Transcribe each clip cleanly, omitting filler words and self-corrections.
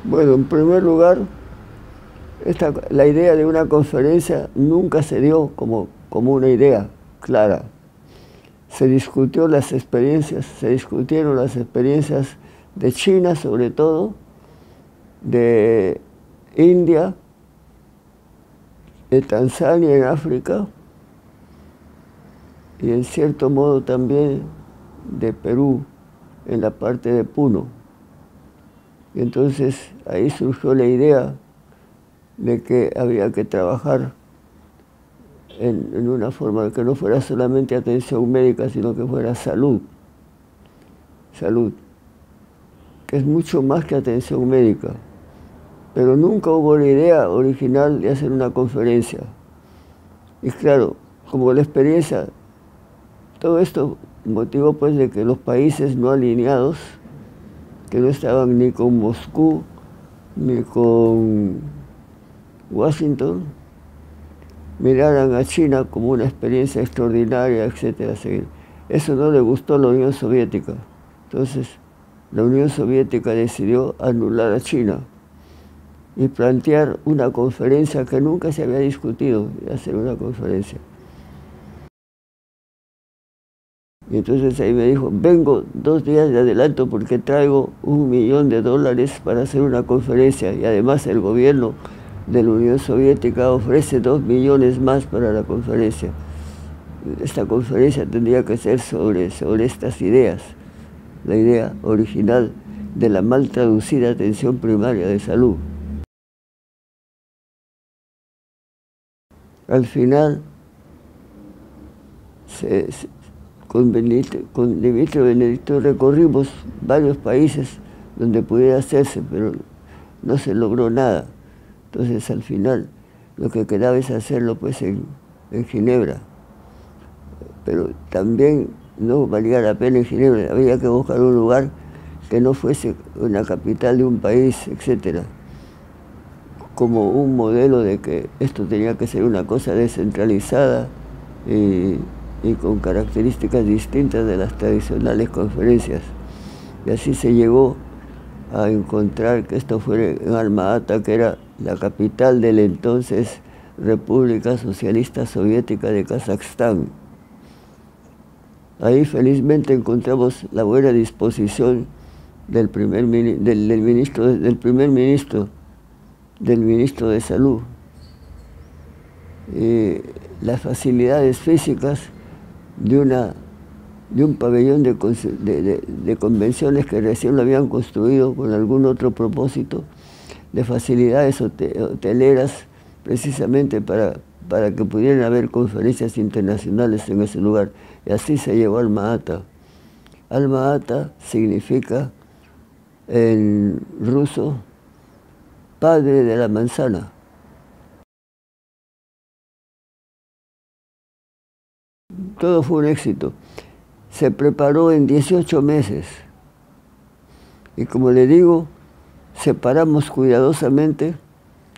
Bueno, en primer lugar, la idea de una conferencia nunca se dio como una idea clara. Se discutieron las experiencias de China sobre todo, de India, de Tanzania en África y en cierto modo también de Perú, en la parte de Puno. Y entonces ahí surgió la idea de que había que trabajar en una forma que no fuera solamente atención médica, sino que fuera salud, que es mucho más que atención médica. Pero nunca hubo la idea original de hacer una conferencia. Y claro, como la experiencia, todo esto motivó pues de que los países no alineados, que no estaban ni con Moscú, ni con Washington, miraran a China como una experiencia extraordinaria, etcétera. Eso no le gustó a la Unión Soviética. Entonces, la Unión Soviética decidió anular a China y plantear una conferencia que nunca se había discutido, hacer una conferencia. Y entonces ahí me dijo, vengo 2 días de adelanto porque traigo $1 millón para hacer una conferencia, y además el gobierno de la Unión Soviética ofrece 2 millones más para la conferencia. Esta conferencia tendría que ser sobre estas ideas, la idea original de la mal traducida atención primaria de salud. Al final, con Dimitri Benedicto recorrimos varios países donde pudiera hacerse, pero no se logró nada. Entonces, al final, lo que quedaba es hacerlo pues en Ginebra. Pero también no valía la pena en Ginebra, había que buscar un lugar que no fuese una capital de un país, etcétera, como un modelo de que esto tenía que ser una cosa descentralizada y con características distintas de las tradicionales conferencias. Y así se llegó a encontrar que esto fuera en Alma-Ata, que era la capital de la entonces República Socialista Soviética de Kazajstán. Ahí felizmente encontramos la buena disposición del ministro de Salud, y las facilidades físicas de un pabellón de convenciones que recién lo habían construido con algún otro propósito, de facilidades hoteleras, precisamente para que pudieran haber conferencias internacionales en ese lugar. Y así se llevó Alma-Ata. Alma-Ata significa en ruso padre de la manzana. Todo fue un éxito. Se preparó en 18 meses. Y como le digo, separamos cuidadosamente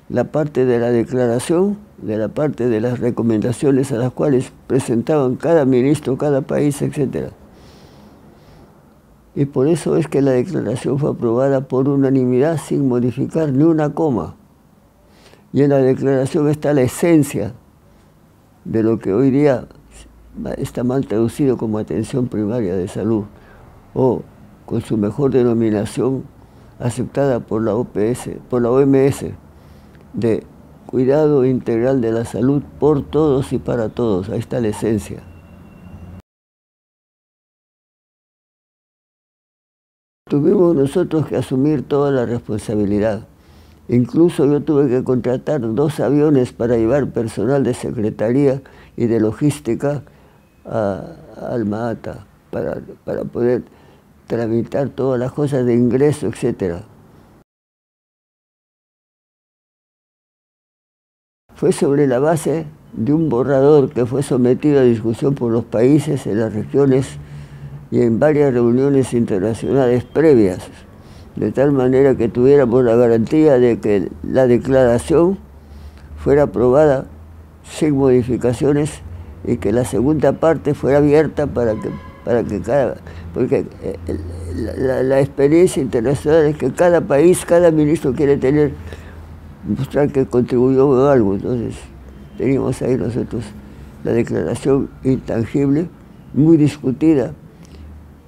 la parte de la declaración de la parte de las recomendaciones a las cuales presentaban cada ministro, cada país, etc. Y por eso es que la declaración fue aprobada por unanimidad sin modificar ni una coma. Y en la declaración está la esencia de lo que hoy día está mal traducido como atención primaria de salud, o con su mejor denominación aceptada por la OMS, de cuidado integral de la salud por todos y para todos. Ahí está la esencia. Tuvimos nosotros que asumir toda la responsabilidad. Incluso yo tuve que contratar 2 aviones para llevar personal de secretaría y de logística a Alma-Ata para poder tramitar todas las cosas de ingreso, etc. Fue sobre la base de un borrador que fue sometido a discusión por los países en las regiones y en varias reuniones internacionales previas, de tal manera que tuviéramos la garantía de que la declaración fuera aprobada sin modificaciones y que la segunda parte fuera abierta para que para que porque la experiencia internacional es que cada país, cada ministro quiere mostrar que contribuyó en algo. Entonces teníamos ahí nosotros la declaración intangible, muy discutida,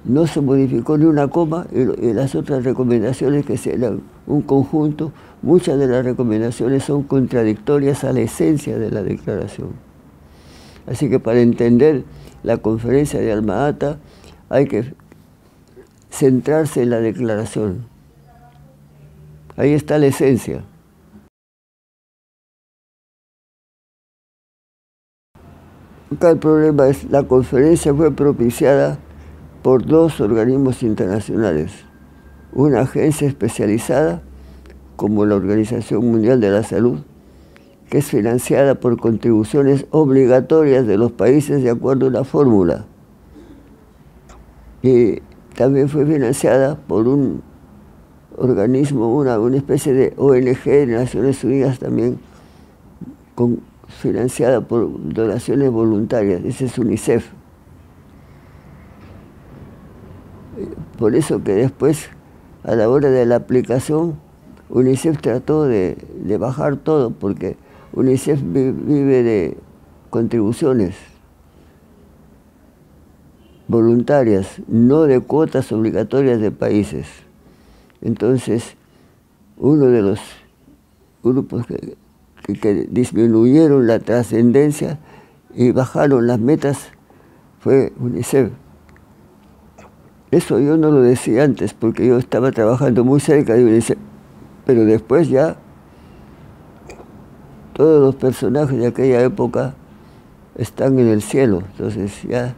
no se modificó ni una coma, y las otras recomendaciones que eran un conjunto, muchas de las recomendaciones son contradictorias a la esencia de la declaración. Así que para entender la conferencia de Alma-Ata hay que centrarse en la declaración. Ahí está la esencia. Acá el problema es la conferencia fue propiciada por dos organismos internacionales, una agencia especializada como la Organización Mundial de la Salud, que es financiada por contribuciones obligatorias de los países de acuerdo a una fórmula, y también fue financiada por un organismo, una especie de ONG de Naciones Unidas también, financiada por donaciones voluntarias. Ese es UNICEF. Por eso que después, a la hora de la aplicación, UNICEF trató de bajar todo, porque UNICEF vive de contribuciones voluntarias, no de cuotas obligatorias de países. Entonces, uno de los grupos que disminuyeron la trascendencia y bajaron las metas fue UNICEF. Eso yo no lo decía antes, porque yo estaba trabajando muy cerca de UNICEF, pero después ya todos los personajes de aquella época están en el cielo, entonces ya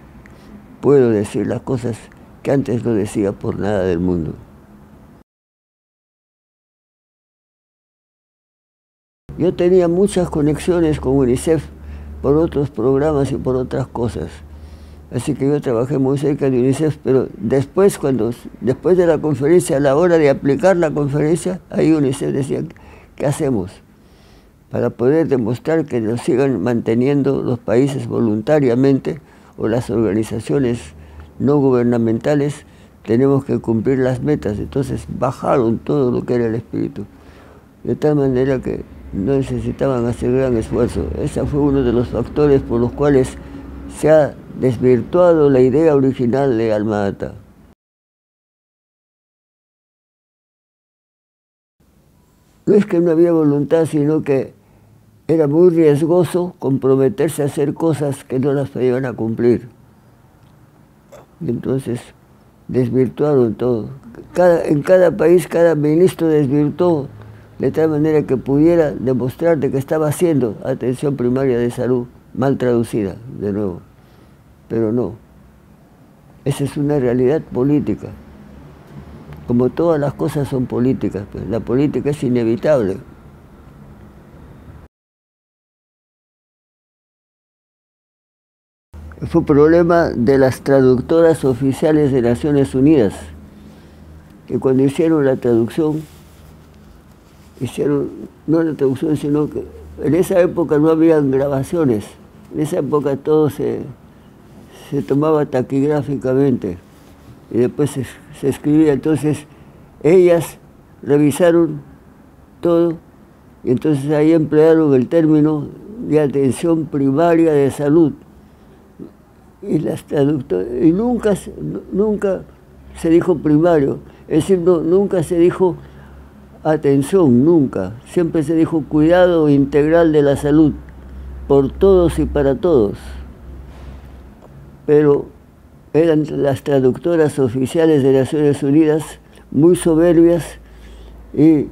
puedo decir las cosas que antes no decía por nada del mundo. Yo tenía muchas conexiones con UNICEF por otros programas y por otras cosas. Así que yo trabajé muy cerca de UNICEF, pero después de la conferencia, a la hora de aplicar la conferencia, ahí UNICEF decía, ¿qué hacemos? Para poder demostrar que nos sigan manteniendo los países voluntariamente o las organizaciones no gubernamentales, tenemos que cumplir las metas. Entonces bajaron todo lo que era el espíritu, de tal manera que no necesitaban hacer gran esfuerzo. Ese fue uno de los factores por los cuales se ha desvirtuado la idea original de Alma-Ata. No es que no había voluntad, sino que era muy riesgoso comprometerse a hacer cosas que no las iban a cumplir. Y entonces desvirtuaron todo. En cada país, cada ministro desvirtuó de tal manera que pudiera demostrar de que estaba haciendo atención primaria de salud, mal traducida, de nuevo. Pero no. Esa es una realidad política. Como todas las cosas son políticas, pues la política es inevitable. Fue problema de las traductoras oficiales de Naciones Unidas, que cuando hicieron la traducción, no la traducción, sino que en esa época no habían grabaciones, en esa época todo se tomaba taquigráficamente y después se escribía. Entonces ellas revisaron todo y entonces ahí emplearon el término de atención primaria de salud. Y las traductoras, y nunca se dijo primario, es decir, nunca se dijo atención, nunca. Siempre se dijo cuidado integral de la salud, por todos y para todos. Pero eran las traductoras oficiales de Naciones Unidas muy soberbias y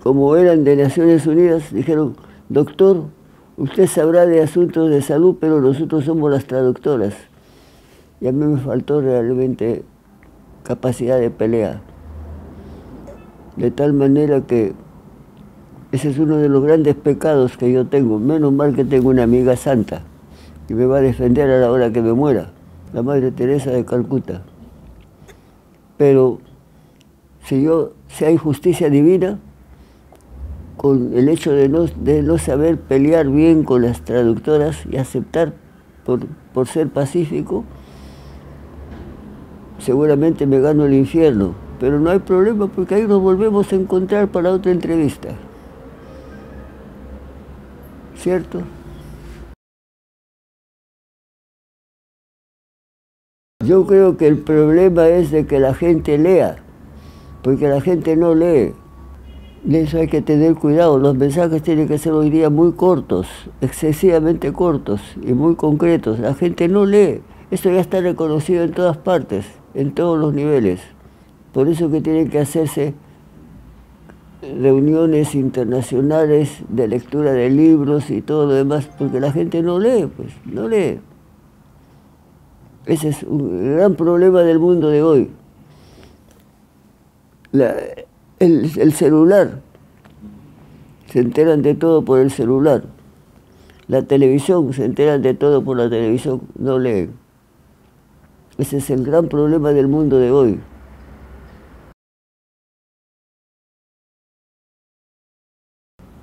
como eran de Naciones Unidas, dijeron, doctor, usted sabrá de asuntos de salud, pero nosotros somos las traductoras. Y a mí me faltó realmente capacidad de pelea. De tal manera que ese es uno de los grandes pecados que yo tengo. Menos mal que tengo una amiga santa que me va a defender a la hora que me muera, la Madre Teresa de Calcuta. Pero si hay justicia divina, con el hecho de no saber pelear bien con las traductoras y aceptar por ser pacífico, seguramente me gano el infierno, pero no hay problema porque ahí nos volvemos a encontrar para otra entrevista. ¿Cierto? Yo creo que el problema es de que la gente lea, porque la gente no lee. De eso hay que tener cuidado. Los mensajes tienen que ser hoy día muy cortos, excesivamente cortos y muy concretos. La gente no lee. Esto ya está reconocido en todas partes, en todos los niveles. Por eso que tienen que hacerse reuniones internacionales de lectura de libros y todo lo demás, porque la gente no lee, pues, no lee. Ese es un gran problema del mundo de hoy. El celular, se enteran de todo por el celular. La televisión, se enteran de todo por la televisión, no leen. Ese es el gran problema del mundo de hoy.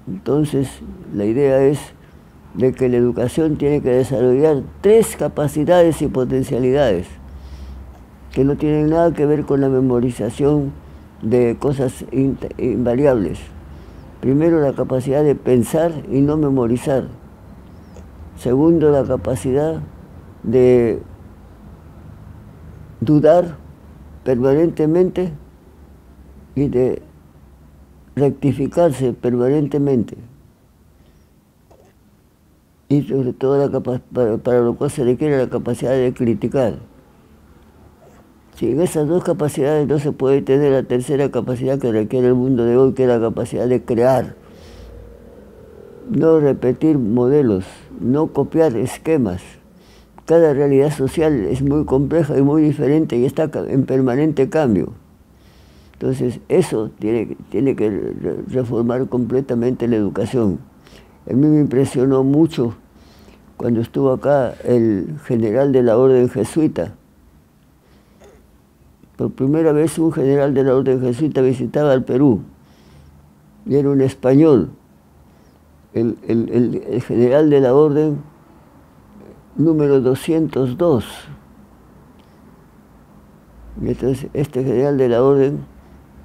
Entonces, la idea es de que la educación tiene que desarrollar 3 capacidades y potencialidades que no tienen nada que ver con la memorización de cosas invariables. Primero, la capacidad de pensar y no memorizar. Segundo, la capacidad de dudar permanentemente y de rectificarse permanentemente. Y sobre todo para lo cual se requiere la capacidad de criticar. Sin esas 2 capacidades no se puede tener la tercera capacidad que requiere el mundo de hoy, que es la capacidad de crear. No repetir modelos, no copiar esquemas. Cada realidad social es muy compleja y muy diferente y está en permanente cambio. Entonces, eso tiene que reformar completamente la educación. A mí me impresionó mucho cuando estuvo acá el general de la Orden Jesuita. Por primera vez un general de la Orden Jesuita visitaba el Perú, y era un español, el general de la Orden número 202. Y entonces este general de la Orden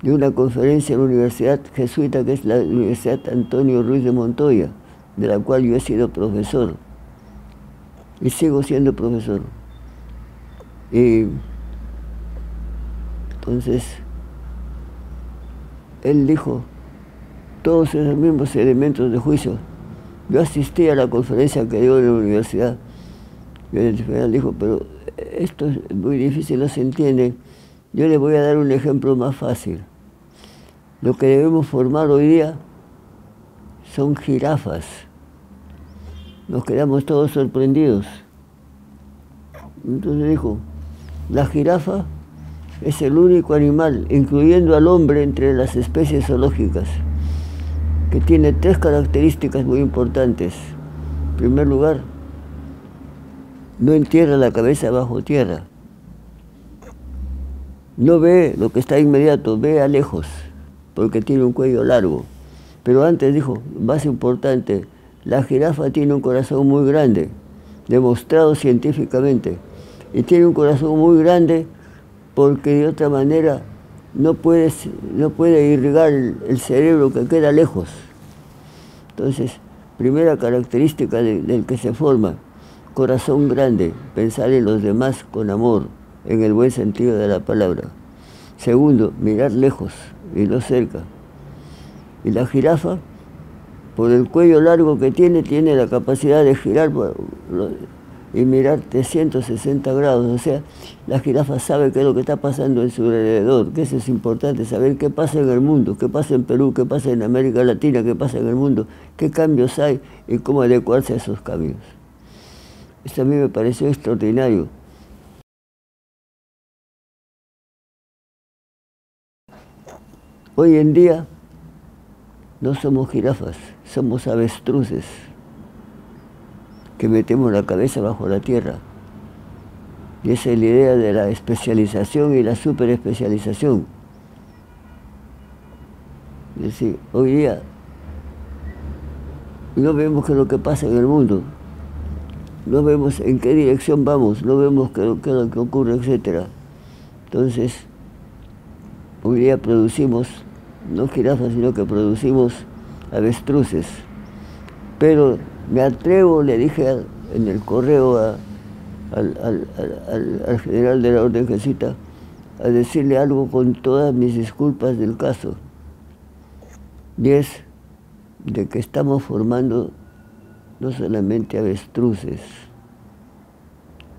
dio una conferencia en la Universidad Jesuita, que es la Universidad Antonio Ruiz de Montoya, de la cual yo he sido profesor, y sigo siendo profesor. Y entonces, él dijo todos esos mismos elementos de juicio. Yo asistí a la conferencia que dio en la universidad, y el general dijo, pero esto es muy difícil, no se entiende. Yo le voy a dar un ejemplo más fácil. Lo que debemos formar hoy día son jirafas. Nos quedamos todos sorprendidos. Entonces dijo, la jirafa es el único animal, incluyendo al hombre entre las especies zoológicas, que tiene 3 características muy importantes. En primer lugar, no entierra la cabeza bajo tierra. No ve lo que está inmediato, ve a lejos, porque tiene un cuello largo. Pero antes dijo, más importante, la jirafa tiene un corazón muy grande, demostrado científicamente, y tiene un corazón muy grande porque de otra manera no puede irrigar el cerebro que queda lejos. Entonces, primera característica del que se forma, corazón grande, pensar en los demás con amor, en el buen sentido de la palabra. Segundo, mirar lejos y no cerca. Y la jirafa, por el cuello largo que tiene la capacidad de girar y mirar 360 grados. O sea, la jirafa sabe qué es lo que está pasando en su alrededor, que eso es importante, saber qué pasa en el mundo, qué pasa en Perú, qué pasa en América Latina, qué pasa en el mundo, qué cambios hay y cómo adecuarse a esos cambios. Esto a mí me pareció extraordinario. Hoy en día no somos jirafas, somos avestruces que metemos la cabeza bajo la tierra. Y esa es la idea de la especialización y la superespecialización. Es decir, hoy día no vemos qué es lo que pasa en el mundo, no vemos en qué dirección vamos, no vemos qué es lo que ocurre, etc. Entonces, hoy día producimos, no jirafas, sino que producimos avestruces. Pero me atrevo, le dije en el correo al general de la Orden Jesuita, a decirle algo con todas mis disculpas del caso. Y es de que estamos formando no solamente avestruces.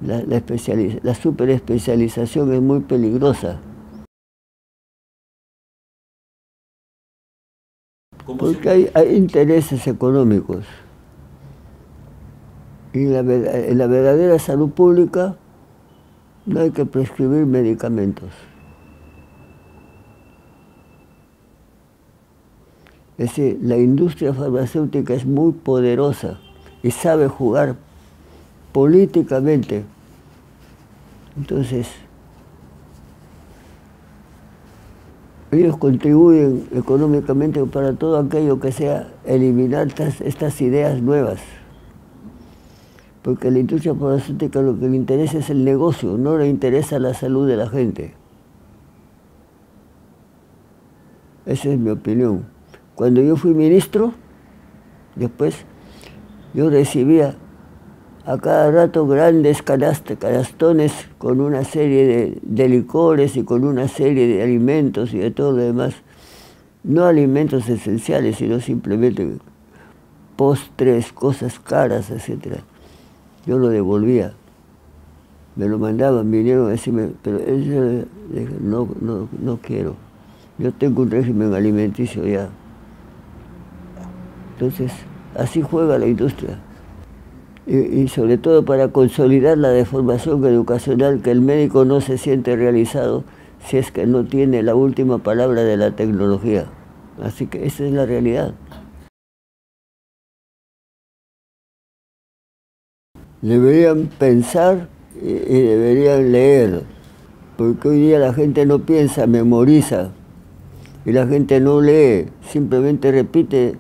La superespecialización es muy peligrosa. Porque hay intereses económicos. Y en la verdadera salud pública no hay que prescribir medicamentos. Es decir, la industria farmacéutica es muy poderosa y sabe jugar políticamente. Entonces, ellos contribuyen económicamente para todo aquello que sea eliminar estas ideas nuevas. Porque a la industria farmacéutica lo que le interesa es el negocio, no le interesa la salud de la gente. Esa es mi opinión. Cuando yo fui ministro, después, yo recibía a cada rato grandes canastones con una serie de licores y con una serie de alimentos y de todo lo demás. No alimentos esenciales, sino simplemente postres, cosas caras, etc. Yo lo devolvía. Me lo mandaban, vinieron a decirme, pero yo dije, no quiero. Yo tengo un régimen alimenticio ya. Entonces, así juega la industria. Y sobre todo para consolidar la deformación educacional, que el médico no se siente realizado si es que no tiene la última palabra de la tecnología. Así que esa es la realidad. Deberían pensar y deberían leer, porque hoy día la gente no piensa, memoriza, y la gente no lee, simplemente repite.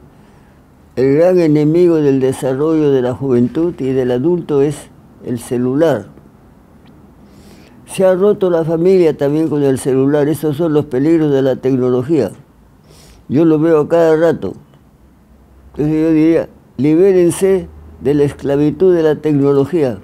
El gran enemigo del desarrollo de la juventud y del adulto es el celular. Se ha roto la familia también con el celular. Esos son los peligros de la tecnología. Yo lo veo a cada rato. Entonces yo diría, libérense de la esclavitud de la tecnología.